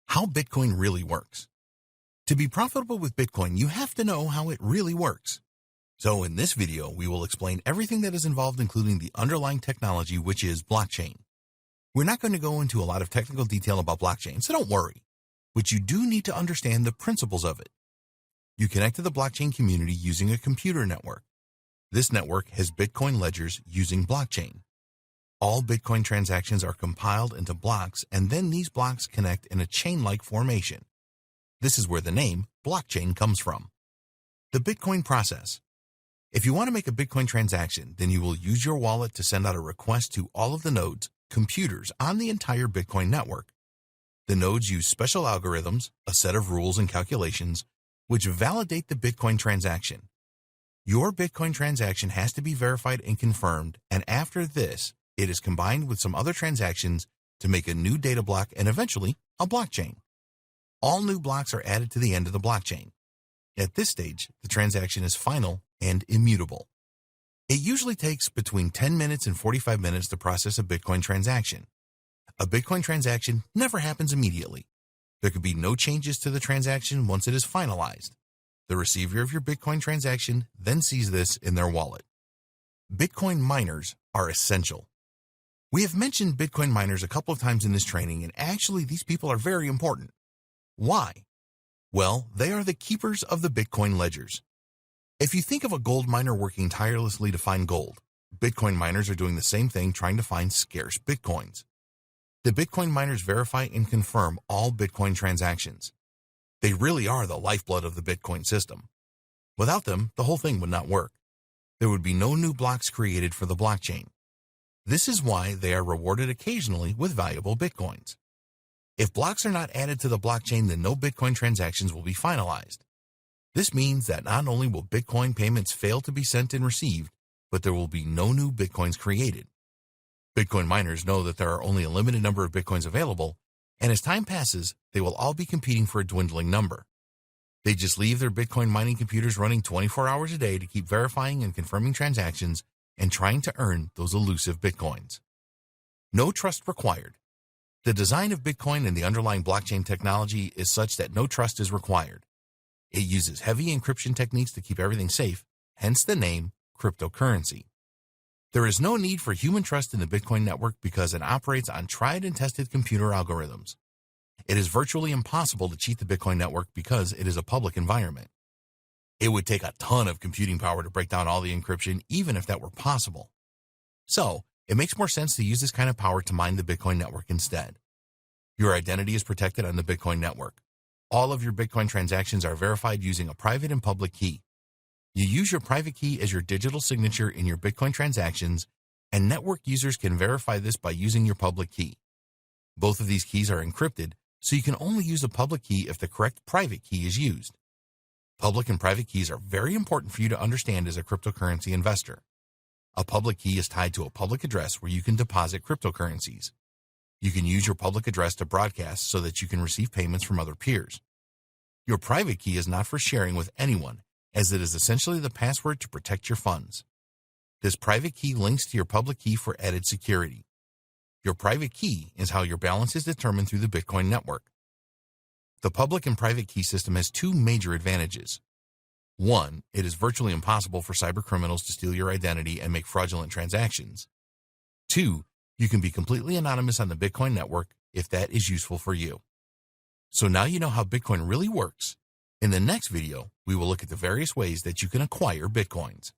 How Bitcoin really works. To be profitable with Bitcoin, you have to know how it really works. So in this video, we will explain everything that is involved, including the underlying technology, which is blockchain. We're not going to go into a lot of technical detail about blockchain, so don't worry. But you do need to understand the principles of it. You connect to the blockchain community using a computer network. This network has Bitcoin ledgers using blockchain. All Bitcoin transactions are compiled into blocks, and then these blocks connect in a chain-like formation. This is where the name blockchain comes from. The Bitcoin process. If you want to make a Bitcoin transaction, then you will use your wallet to send out a request to all of the nodes, computers on the entire Bitcoin network. The nodes use special algorithms, a set of rules and calculations, which validate the Bitcoin transaction. Your Bitcoin transaction has to be verified and confirmed, and after this, it is combined with some other transactions to make a new data block and eventually a blockchain. All new blocks are added to the end of the blockchain. At this stage, the transaction is final and immutable. It usually takes between 10 minutes and 45 minutes to process a Bitcoin transaction. A Bitcoin transaction never happens immediately. There could be no changes to the transaction once it is finalized. The receiver of your Bitcoin transaction then sees this in their wallet. Bitcoin miners are essential. We have mentioned Bitcoin miners a couple of times in this training, and actually these people are very important. Why? Well, they are the keepers of the Bitcoin ledgers. If you think of a gold miner working tirelessly to find gold, Bitcoin miners are doing the same thing, trying to find scarce Bitcoins. The Bitcoin miners verify and confirm all Bitcoin transactions. They really are the lifeblood of the Bitcoin system. Without them, the whole thing would not work. There would be no new blocks created for the blockchain. This is why they are rewarded occasionally with valuable Bitcoins. If blocks are not added to the blockchain, then no Bitcoin transactions will be finalized. This means that not only will Bitcoin payments fail to be sent and received, but there will be no new Bitcoins created. Bitcoin miners know that there are only a limited number of Bitcoins available, and as time passes, they will all be competing for a dwindling number. They just leave their Bitcoin mining computers running 24 hours a day to keep verifying and confirming transactions and trying to earn those elusive Bitcoins. No trust required. The design of Bitcoin and the underlying blockchain technology is such that no trust is required. It uses heavy encryption techniques to keep everything safe, hence the name cryptocurrency. There is no need for human trust in the Bitcoin network because it operates on tried and tested computer algorithms. It is virtually impossible to cheat the Bitcoin network because it is a public environment. It would take a ton of computing power to break down all the encryption, even if that were possible. So, it makes more sense to use this kind of power to mine the Bitcoin network instead. Your identity is protected on the Bitcoin network. All of your Bitcoin transactions are verified using a private and public key. You use your private key as your digital signature in your Bitcoin transactions, and network users can verify this by using your public key. Both of these keys are encrypted, so you can only use the public key if the correct private key is used. Public and private keys are very important for you to understand as a cryptocurrency investor. A public key is tied to a public address where you can deposit cryptocurrencies. You can use your public address to broadcast so that you can receive payments from other peers. Your private key is not for sharing with anyone, as it is essentially the password to protect your funds. This private key links to your public key for added security. Your private key is how your balance is determined through the Bitcoin network. The public and private key system has two major advantages. One, it is virtually impossible for cybercriminals to steal your identity and make fraudulent transactions. Two, you can be completely anonymous on the Bitcoin network if that is useful for you. So now you know how Bitcoin really works. In the next video, we will look at the various ways that you can acquire Bitcoins.